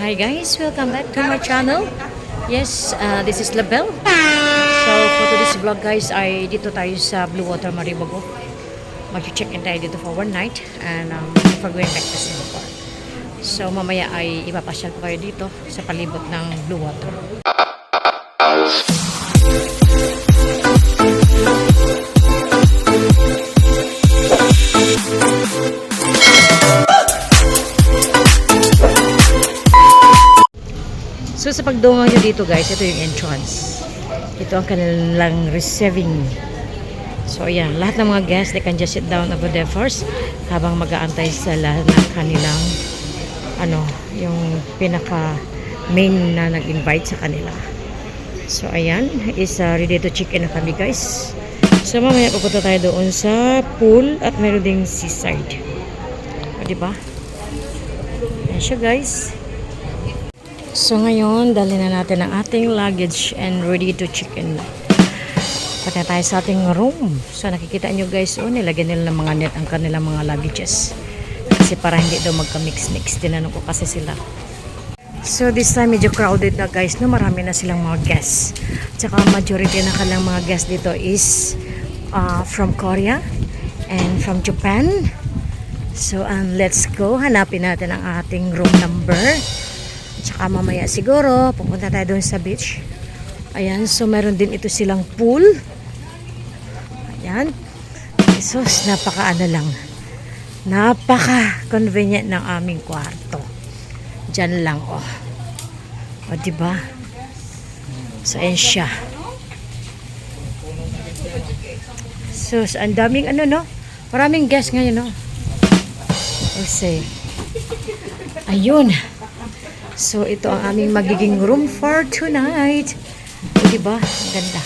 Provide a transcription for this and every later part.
Hi guys, welcome back to my channel. Yes, this is Label. So for today's vlog guys ay dito tayo sa Blue Water Maribago. Mag-check in tayo dito for one night and before going back to Singapore. So mamaya ay ipapasyal ko kayo dito sa palibot ng Blue Water. So sa pagdungaw nyo dito guys, ito yung entrance. Ito ang kanilang receiving. So ayan, lahat ng mga guests, they can just sit down over there first habang mag-aantay sa lahat ng kanilang yung pinaka main na nag-invite sa kanila. So ayan, is ready to check in na kami guys. So mamaya pupunta tayo doon sa pool at meron ding seaside. O diba? Ayan siya guys. So ngayon, dali na natin ang ating luggage and ready to check in. Pati tayo sa ating room. So nakikita nyo guys, nilagyan nila ng mga net ang kanilang mga luggages. Kasi para hindi daw magka-mix-mix. Tinanong ko kasi sila. So this time medyo crowded na guys, no? Marami na silang mga guests. Tsaka majority na kanilang mga guests dito is from Korea and from Japan. So let's go. Hanapin natin ang ating room number. Tsaka mamaya siguro pupunta tayo doon sa beach. Ayan, so meron din ito silang pool. Ayan. So napaka convenient ng aming kwarto. Diyan lang o diba? So ayan siya. So ang daming no? Maraming guests ngayon no? Kasi ayun. So, ito ang aming magiging room for tonight. O, diba? Ang ganda.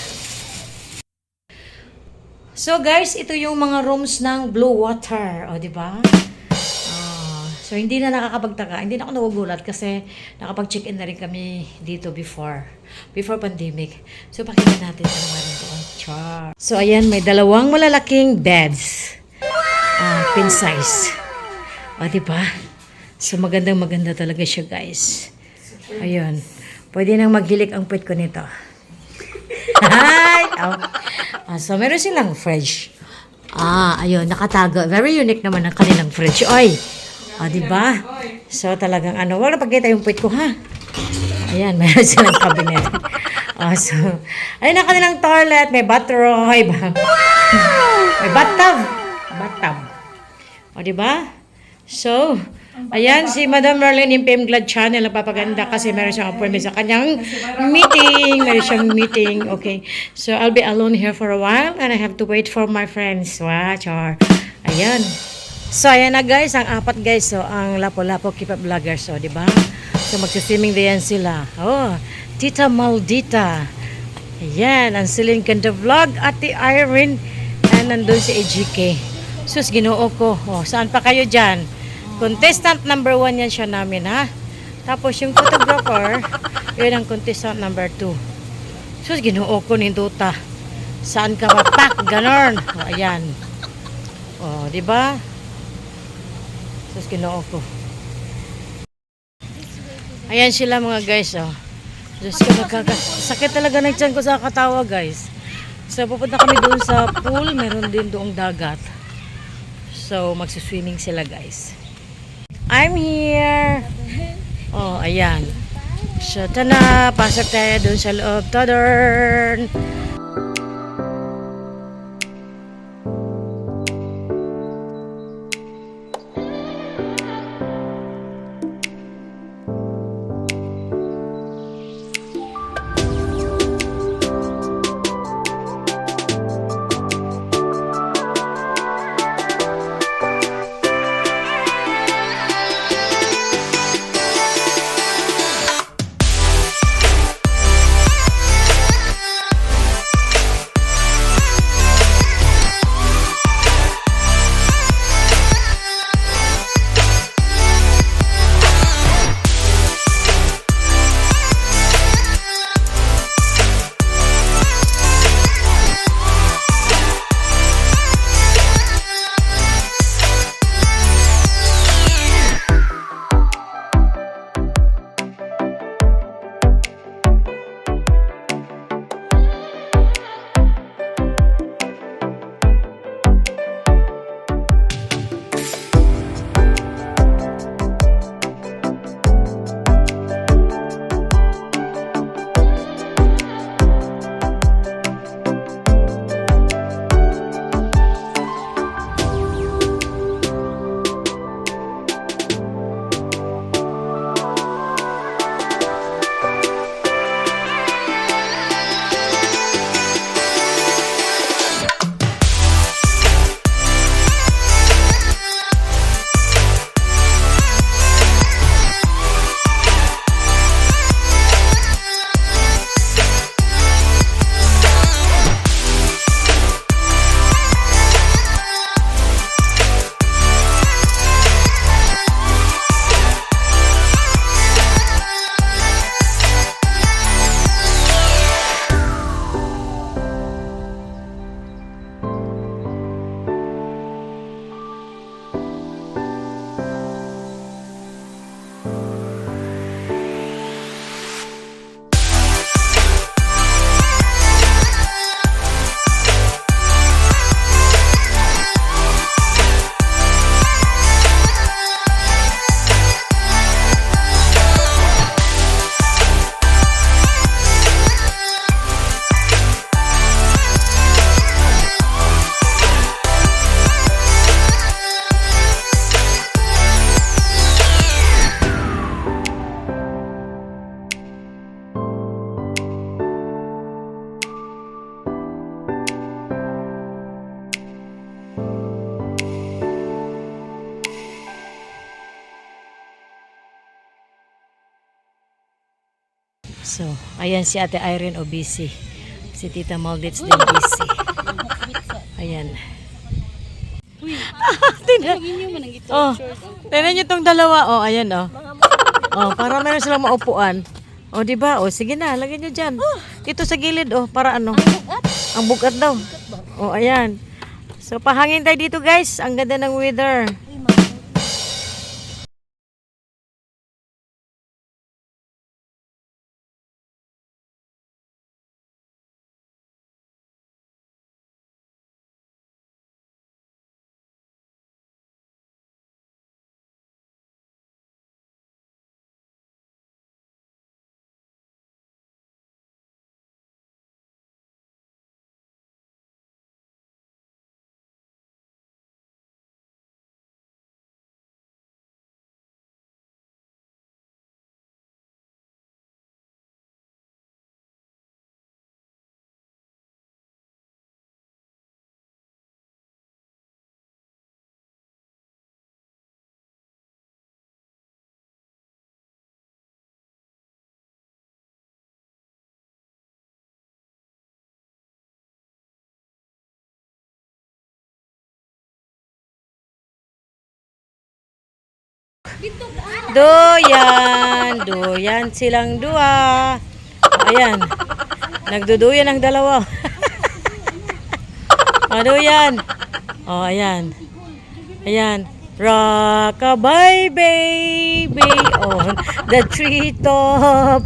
So, guys, ito yung mga rooms ng Blue Water. O, diba? So, hindi na nakakapagtaka. Hindi na ako nagugulat kasi nakapag-check-in na rin kami dito before pandemic. So, pakita natin kung meron doon. Char. So, ayan, may dalawang malalaking beds. Queen size. O, diba? So, maganda talaga siya, guys. Ayun. Pwede nang maghilik ang puwet ko nito. Hi! So, meron silang fridge. Ayun, nakatago. Very unique naman ang kanilang fridge. Oy! Diba? So, talagang wala pagkita yung puwet ko, ha? Ayan, meron silang cabinet. So, ayun ang kanilang toilet. May bathroom. May bathtub. O, diba? So, ayan, si Madam Marlene in PM Glad Channel nagpapaganda kasi meron siyang appointment sa kanyang meeting. Meron siyang meeting. Okay. So, I'll be alone here for a while and I have to wait for my friends. Watch or ayan. So, ayan na guys. Ang apat guys. So, ang Lapo-Lapo K-pop vloggers. So, diba? So, magsiswimming din sila. Tita Maldita. Ayan. Ang Celine Ganda Vlog. Ate Irene. And nandun si AGK. Sus, ginoo ko. Saan pa kayo dyan? Contestant number 1 yan siya namin, ha? Tapos yung photographer, yun ang contestant number 2. Sus, ginoo ko ni Duta. Saan ka mapak? Ganon. Ayan. Diba? Sus, ginoo ko. Ayan sila mga guys, Diyos ko, sakit talaga ng tiyan ko sa katawa, guys. So, pupunta kami doon sa pool. Meron din doong dagat. So, magsiswimming sila, guys. I'm here. Ayan. So, tana, pasok tayo dun sa loob. Tadern! So, ayan si Ate Irene o busy. Si Tita Malditz din busy. Ayan. Tingnan. Oh, tingnan nyo tong dalawa. Oh, ayan oh. Oh, para meron silang maupuan. Oh, di ba? Oh, sige na, lagyan nyo dyan. Dito sa gilid, oh, para ano? Ang bugat daw. Oh, ayan. So, pahangin tayo dito, guys. Ang ganda ng weather. Doyan silang dua. Ayan. Nagduduyan ang dalawa. Doyan. Oh, ayan. Ayan. Rockabye baby on the treetop.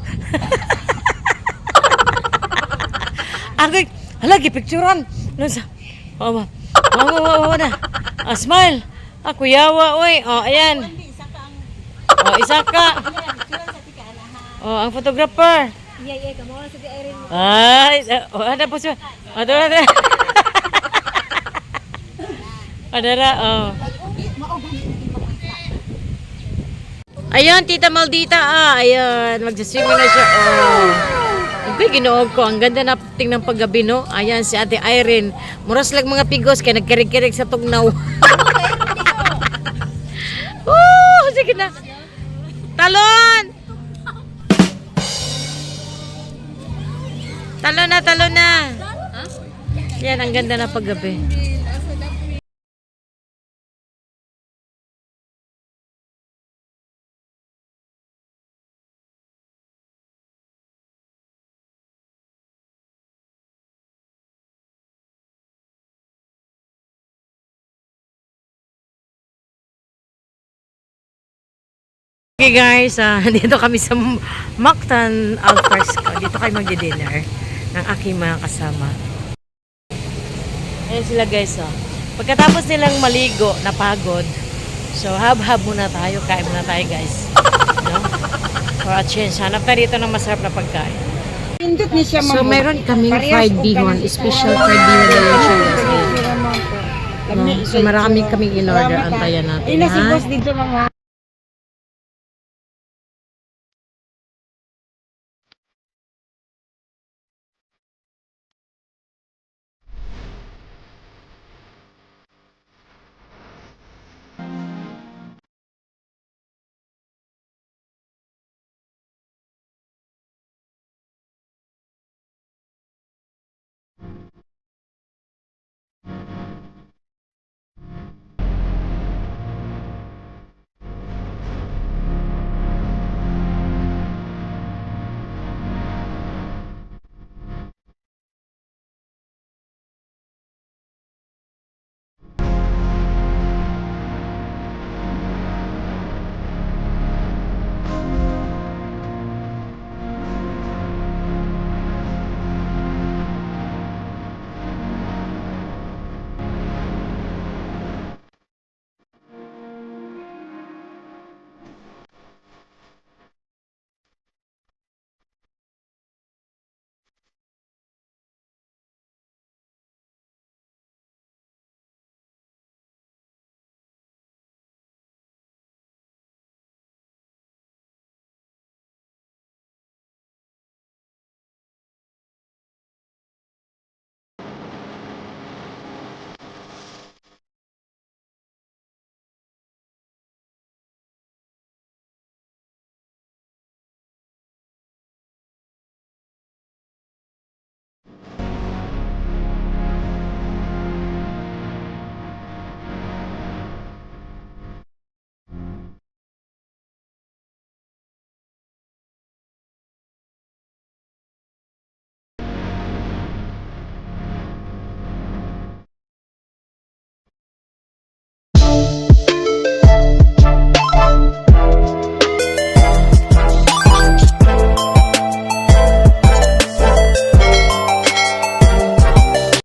Agay, halagi picturean. Oh, na. Smile. Ako yawa, oy. Oh, ayan. Oh, isa ka. Oh, ang photographer. Iya, kamu lang sa di Irene mo. Ay, oh, ada po siya. Ada. Adara, oh. Ayan, Tita Maldita, ayan, magsiswimming na siya, oh. Okay, ginoog ko, ang ganda na tingnan paggabi, no? Ayan, si Ate Irene, muras lang mga pigos, kaya nagkirig-kirig sa tugnaw. Sige na. Talon! Talon na. Yan, ang ganda na paggabi. Okay guys, dito kami sa Mactan Alfresco. Dito kayo magdi-dinner ng aking mga kasama. Ayan sila guys, oh. Pagkatapos nilang maligo, napagod. So, hab-hab muna tayo. Kain muna tayo guys. No? For a change. Hanap na dito ng masarap na pagkain. So, meron kaming fried bihon. Special fried bihon na lang siya guys. No? So, marami kaming in-order. Antayan natin, ha? dito mga